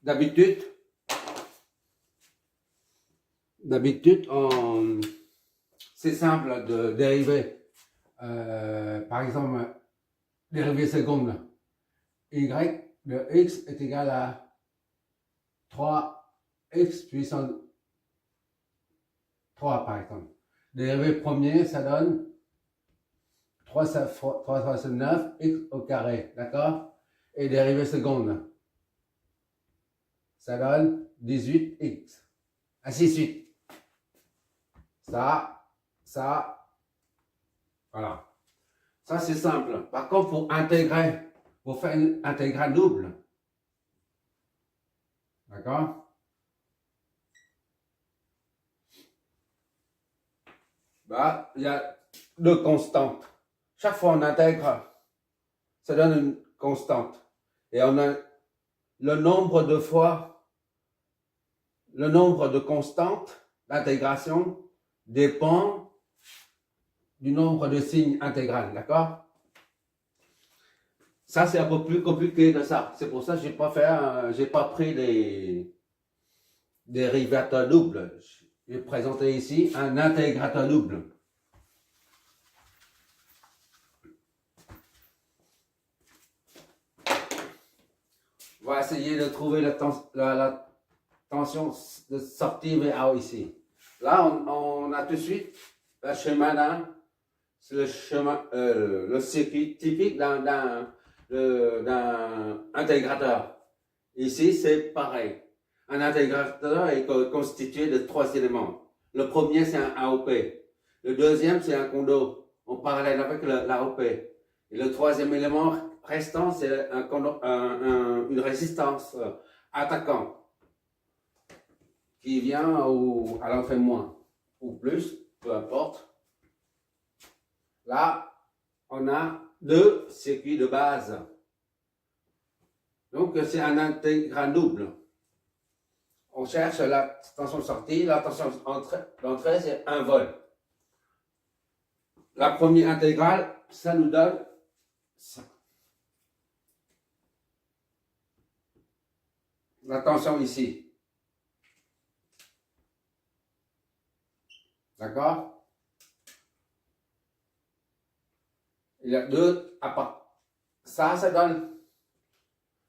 d'habitude, c'est simple de dériver. Par exemple, dérivée seconde. Y de x est égal à 3x puissance 3, par exemple. Dérivé premier, ça donne 3 fois 9, x au carré, d'accord? Et dérivée seconde, ça donne 18x. Ainsi de suite. Ça, voilà. Ça, c'est simple. Par contre, pour intégrer, pour faire une intégrale double, d'accord? Bah, il y a deux constantes. Chaque fois on intègre, ça donne une constante. Et on a le nombre de fois, le nombre de constantes d'intégration dépend du nombre de signes intégral, d'accord? Ça, c'est un peu plus compliqué que ça. C'est pour ça que j'ai pas pris des dérivateurs doubles. J'ai présenté ici un intégrateur double. On va essayer de trouver la tension de sortie VA ici. Là, on a tout de suite le schéma c'est le schéma, le circuit typique d'un intégrateur. Ici, c'est pareil. Un intégrateur est constitué de 3 éléments. Le premier, c'est un AOP. Le deuxième, c'est un condo en parallèle avec l'AOP. Et le troisième élément restant, c'est une résistance attaquant qui vient à l'entrée moins ou plus, peu importe. Là, on a 2 circuits de base. Donc, c'est un intégral double. On cherche la tension de sortie, la tension d'entrée, c'est 1 volt. La première intégrale, ça nous donne ça. La tension ici. D'accord? Il y a 2 à part. Ça donne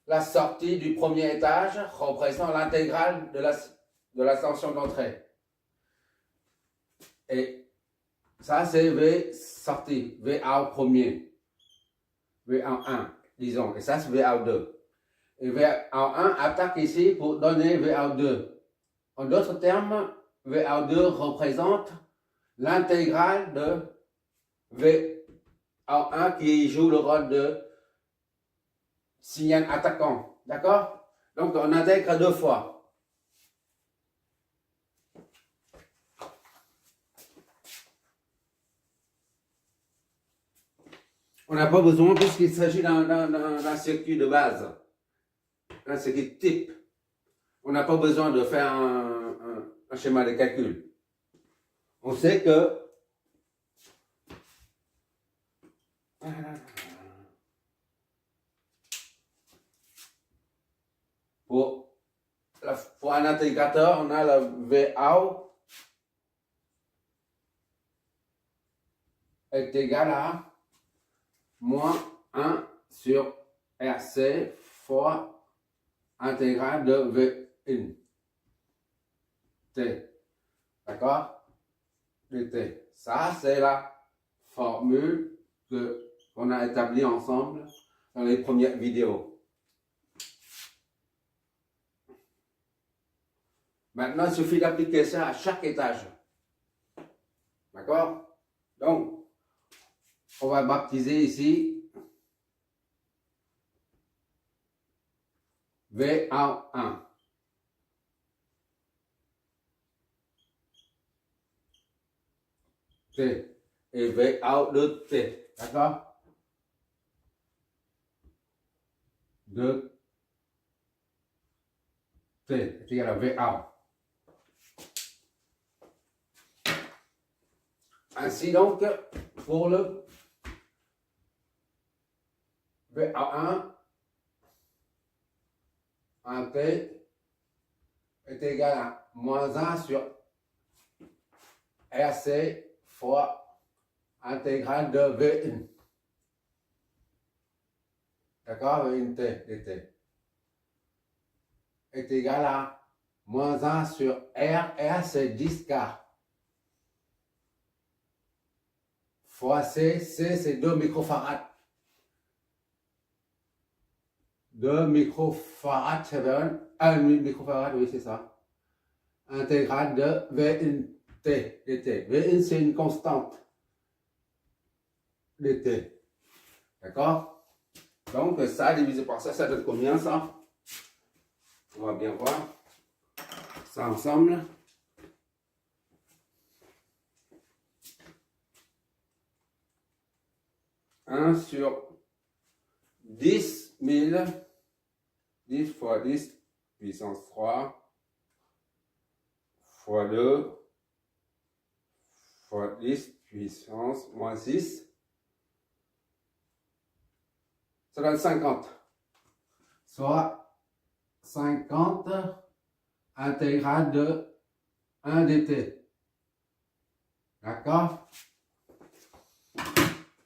la sortie du premier étage représentant l'intégrale de la tension d'entrée. Et ça, c'est V sortie, VA au premier, VA1, disons. Et ça, c'est VA2. Et VA1 attaque ici pour donner VA2. En d'autres termes, VA2 représente l'intégrale de VA1 qui joue le rôle de signal attaquant. D'accord? Donc, on intègre 2 fois. On n'a pas besoin, puisqu'il s'agit d'un circuit de base, un circuit type. On n'a pas besoin de faire un schéma de calcul. On sait que pour un intégrateur, on a le VA est égal à moins 1 sur RC fois intégrale de V1 T. D'accord? dt. Ça, c'est la formule qu'on a établie ensemble dans les premières vidéos. Maintenant, il suffit d'appliquer ça à chaque étage. D'accord? Donc, on va baptiser ici VA1. T. Et VA2 T. D'accord? 2 T est égal à VA. Ainsi donc, pour le VA1, 1T est égal à moins 1 sur RC fois intégrale de V1. D'accord? V1T dt est égal à moins 1 sur R. R, c'est 10K. Fois C. C, c'est 2 microfarads. 2 microfarads, c'est 1 microfarad, oui, c'est ça. Intégrale de V1T dt. V1, c'est une constante dt. D'accord? Donc, ça divisé par ça donne combien, ça? On va bien voir ça ensemble. Un sur 10 000, 10 fois 10 puissance 3 fois 2 fois 10 puissance moins 6. Ça donne 50. Soit 50 intégrale de 1 dt. D'accord?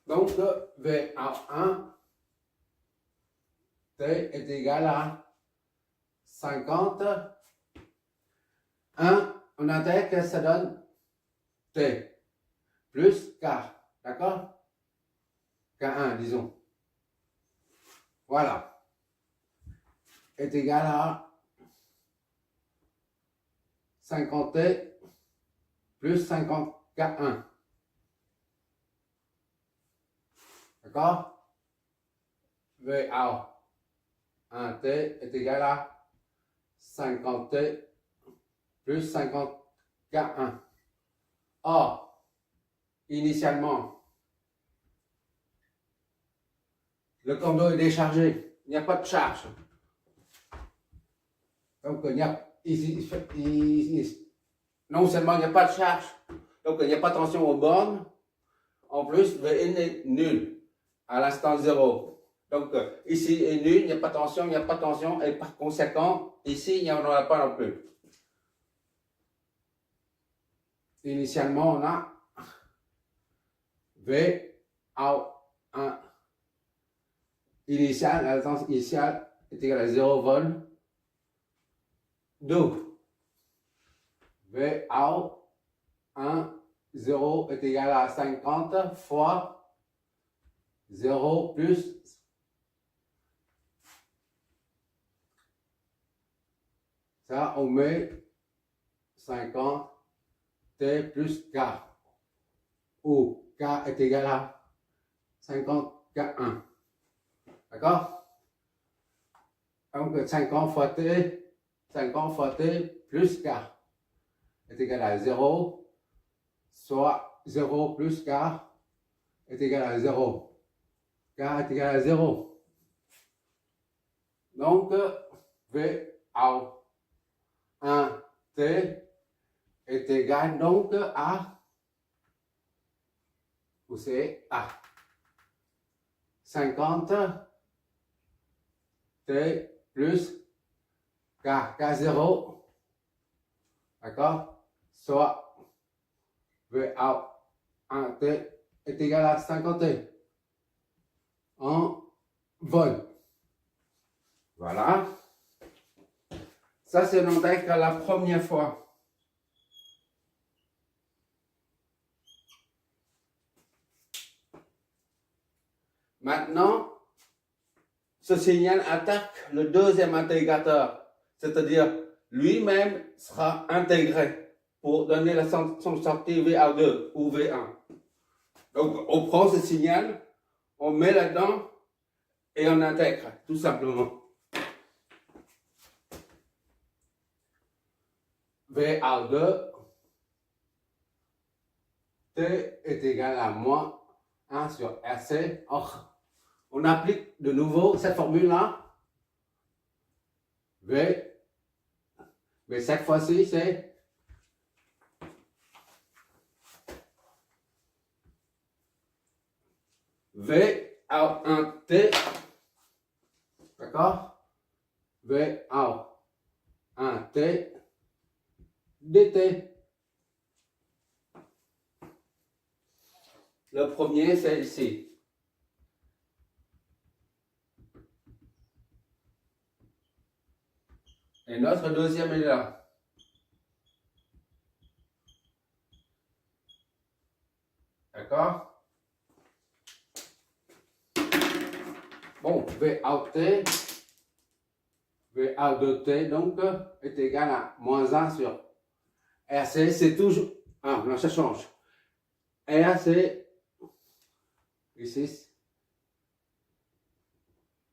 Donc, V à 1, T est égal à 50. 1, on intègre que ça donne T plus K. D'accord? K1, disons. Voilà. Est égal à 50T plus 50K1. D'accord? VA 1T est égal à 50T plus 50K1. Or, initialement, le condo est déchargé. Il n'y a pas de charge. Donc, il n'y a, non seulement il n'y a pas de charge, donc il n'y a pas de tension aux bornes. En plus, Vn est nul à l'instant 0. Donc, ici est nul, il n'y a pas de tension, il n'y a pas de tension, et par conséquent, ici, il n'y en aura pas non plus. Initialement, on a V à 1 initial, la latence initiale est égale à 0 volts. Donc, V à 1, 0 est égal à 50 fois 0 plus ça, on met 50 T plus K, où K est égal à 50 K1. D'accord? Donc 50 fois T plus K est égal à 0, soit 0 plus K est égal à 0. K est égal à 0. Donc, V à 1 T est égal donc à, où c'est A, 50 T plus K, K0, d'accord, soit V à 1 T est égal à 50 T en volts. Voilà. Ça, c'est l'intègre la première fois. Maintenant, ce signal attaque le deuxième intégrateur, c'est-à-dire lui-même sera intégré pour donner la son sortie VA2 ou V1. Donc, on prend ce signal, on met là-dedans et on intègre, tout simplement. VA2, T est égal à moins 1 sur RC. Or, on applique de nouveau cette formule-là. V, mais cette fois-ci, c'est V à 1T, d'accord? V à 1T dt. Le premier, c'est ici. Et notre deuxième est là. D'accord? Bon, VAT, VA de T, donc, est égal à moins 1 sur RC, c'est toujours... Ah, non, ça change. R, c'est... Ici,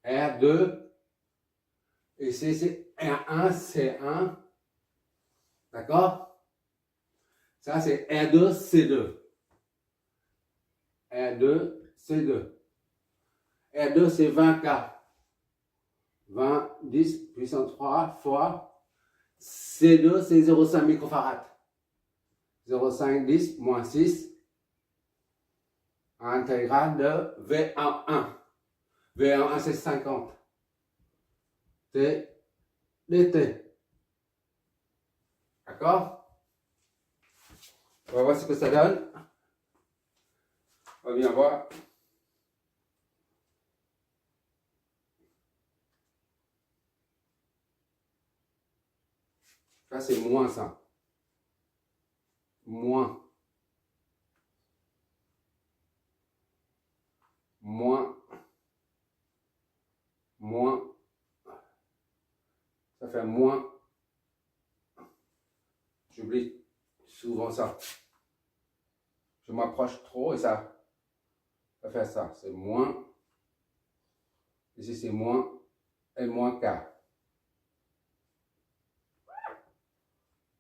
R2, ici, c'est R1, C1. D'accord? Ça, c'est R2, C2. R2, C2. R2, c'est 20K. 20, 10, puissance 3 fois C2, c'est 0,5 microfarad. 0,5, 10, moins 6. Intégrale de V en 1. V en 1, c'est 50. T, dt. D'accord? On va voir ce que ça donne. On va bien voir. Ça, c'est moins ça. Moins. Moins. Moins. Ça fait moins. J'oublie souvent ça. Je m'approche trop et ça fait ça. C'est moins. Ici, c'est moins. Et moins K.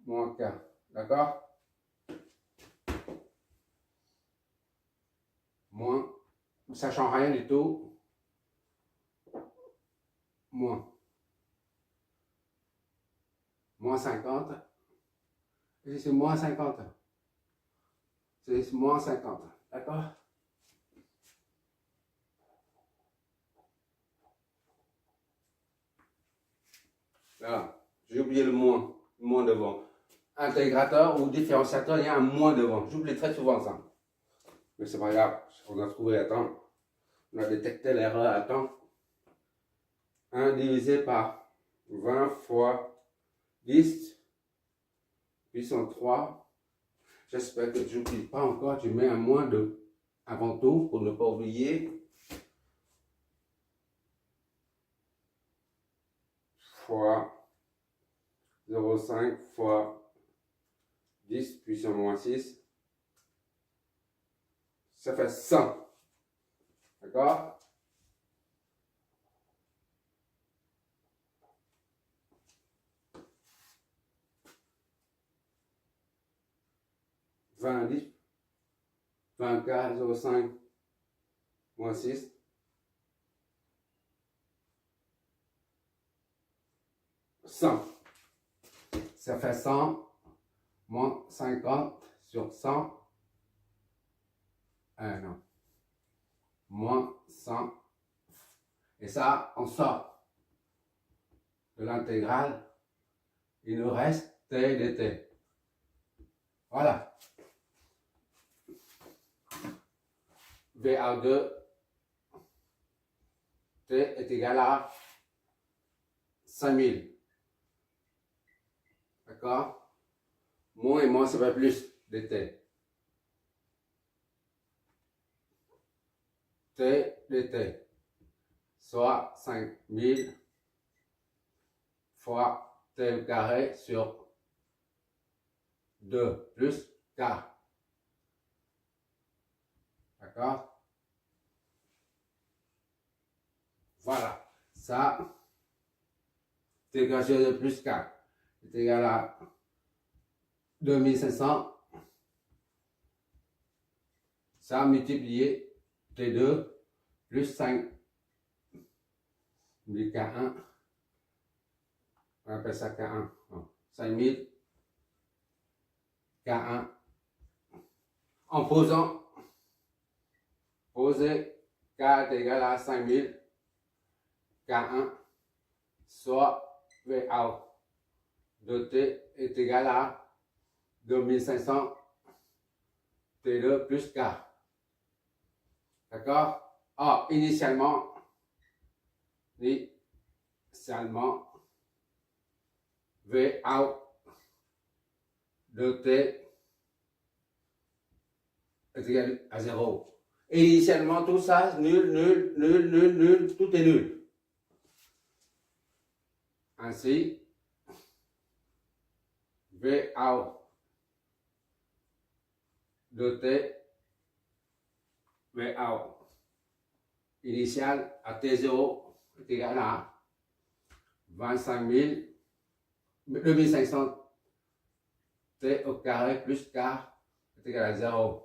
Moins K. D'accord? Moins. Ça ne change rien du tout. Moins. Moins 50. Ici, c'est moins 50. C'est moins 50. D'accord? Voilà. J'ai oublié le moins. Le moins devant. Intégrateur ou différenciateur, il y a un moins devant. J'oublie très souvent ça. Mais c'est pas grave. On a trouvé à temps. On a détecté l'erreur à temps. 1 divisé par 20 fois 10 puissance 3. J'espère que je n'oublie pas encore. Tu mets un moins de avant tout pour ne pas oublier. Fois 0,5 fois 10 puissance moins 6. Ça fait 100. D'accord? Vingt 10, 24, 0,5, moins 6. Ça fait 100, moins 50 sur 100. Non. Moins 100. Et ça, on sort de l'intégrale. Il nous reste T dt. Voilà. VA2 T est égal à 5000. D'accord? Moins et moins, ça va plus dt. T dt. Soit 5000 fois T au carré sur 2 plus K. D'accord? Voilà. Ça, T gagé de plus K est égal à 2500. Ça multiplié T2 plus 5 du K1. On appelle ça K1. 5000 K1. En posant, poser K est égal à 5000 K1, soit VA de T est égal à 2500 T2 plus K. D'accord? Ah, initialement, V out de T est égal à 0. Initialement, tout ça, nul, nul, nul, nul, nul, tout est nul. Ainsi, V out de T, V out initial à T0 est égal à 25 000, 2500 T au carré plus K est égal à 0.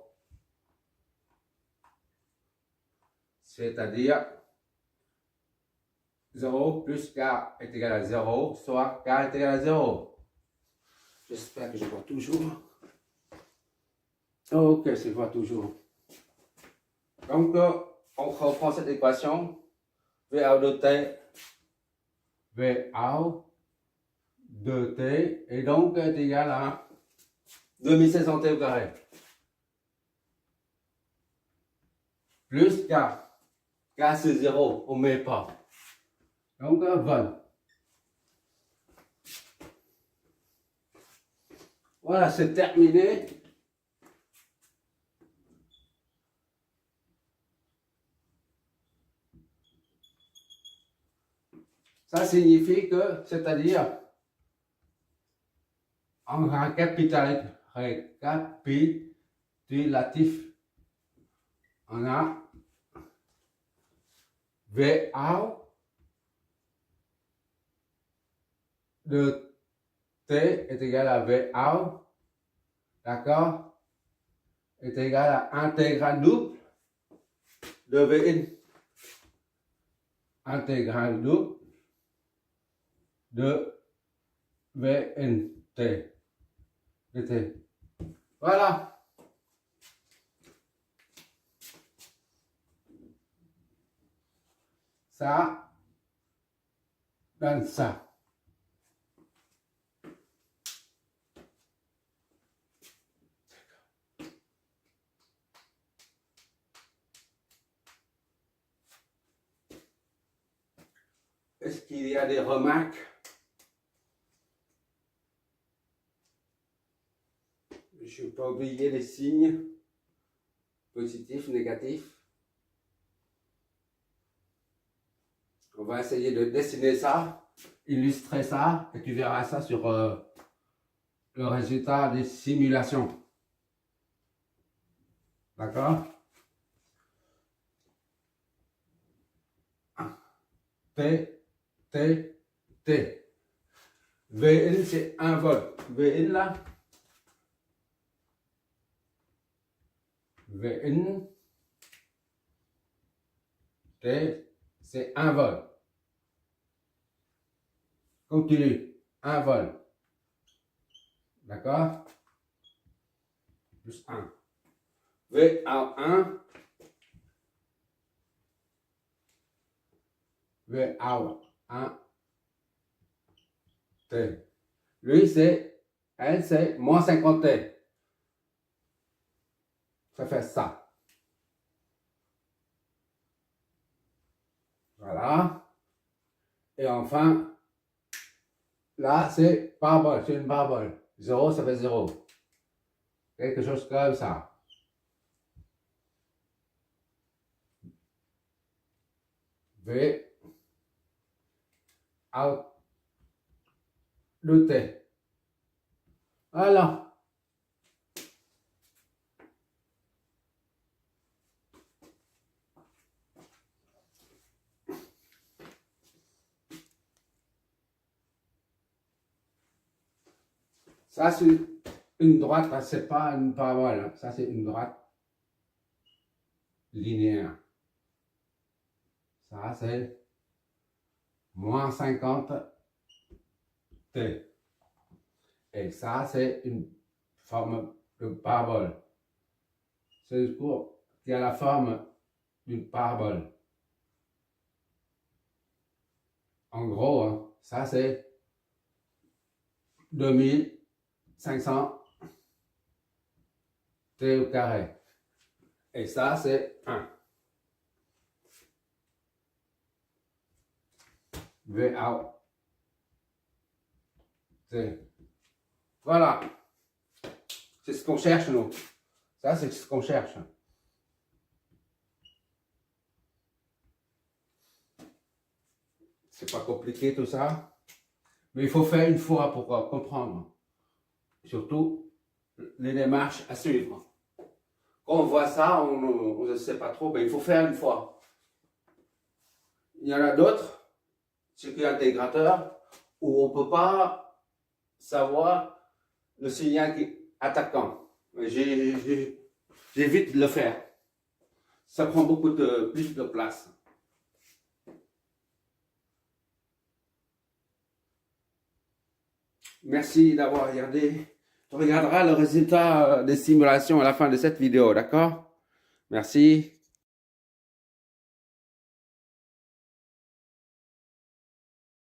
C'est-à-dire 0 plus K est égal à 0, soit K est égal à 0. J'espère que je vois toujours. Ok, je vois toujours. Donc, on reprend cette équation. V out de T, V out de T, et donc est égal à 2500 T au carré. Plus K. K c'est 0, on ne met pas. Donc, 20. Voilà, c'est terminé. Ça signifie que, c'est-à-dire, en récapitulatif, on a V out de T est égal à V out, d'accord, est égal à intégrale double de V in. Intégrale double de V in T. De T. Voilà. Ça donne ça. Est-ce qu'il y a des remarques? Je n'ai pas oublié les signes positifs, négatifs. On va essayer de dessiner ça, illustrer ça, et tu verras ça sur le résultat des simulations. D'accord? T, T, T. Vn, c'est 1 volt. Vn là. Vn. T, c'est 1 volt. Continue. 1 volt. D'accord? Plus 1. V à 1. V à 1. T. Lui, c'est, elle, c'est moins 50 T. Ça fait ça. Voilà. Et enfin, là, c'est parabole, c'est une parabole. 0, ça fait 0. Quelque chose comme ça. V out de T. Voilà. Ça, c'est une droite, c'est pas une parabole. Hein. Ça, c'est une droite linéaire. Ça, c'est moins 50 T. Et ça, c'est une forme de parabole. C'est le cours qui a la forme d'une parabole. En gros, hein, ça, c'est 2500 T au carré. Et ça, c'est 1. V, A, T. Voilà. C'est ce qu'on cherche, nous. Ça, c'est ce qu'on cherche. C'est pas compliqué tout ça. Mais il faut faire une fois pour comprendre. Surtout, les démarches à suivre. Quand on voit ça, on ne sait pas trop, mais il faut faire une fois. Il y en a d'autres, circuit intégrateur, où on ne peut pas savoir le signal attaquant. J'évite de le faire. Ça prend plus de place. Merci d'avoir regardé. Tu regarderas le résultat des simulations à la fin de cette vidéo, d'accord? Merci.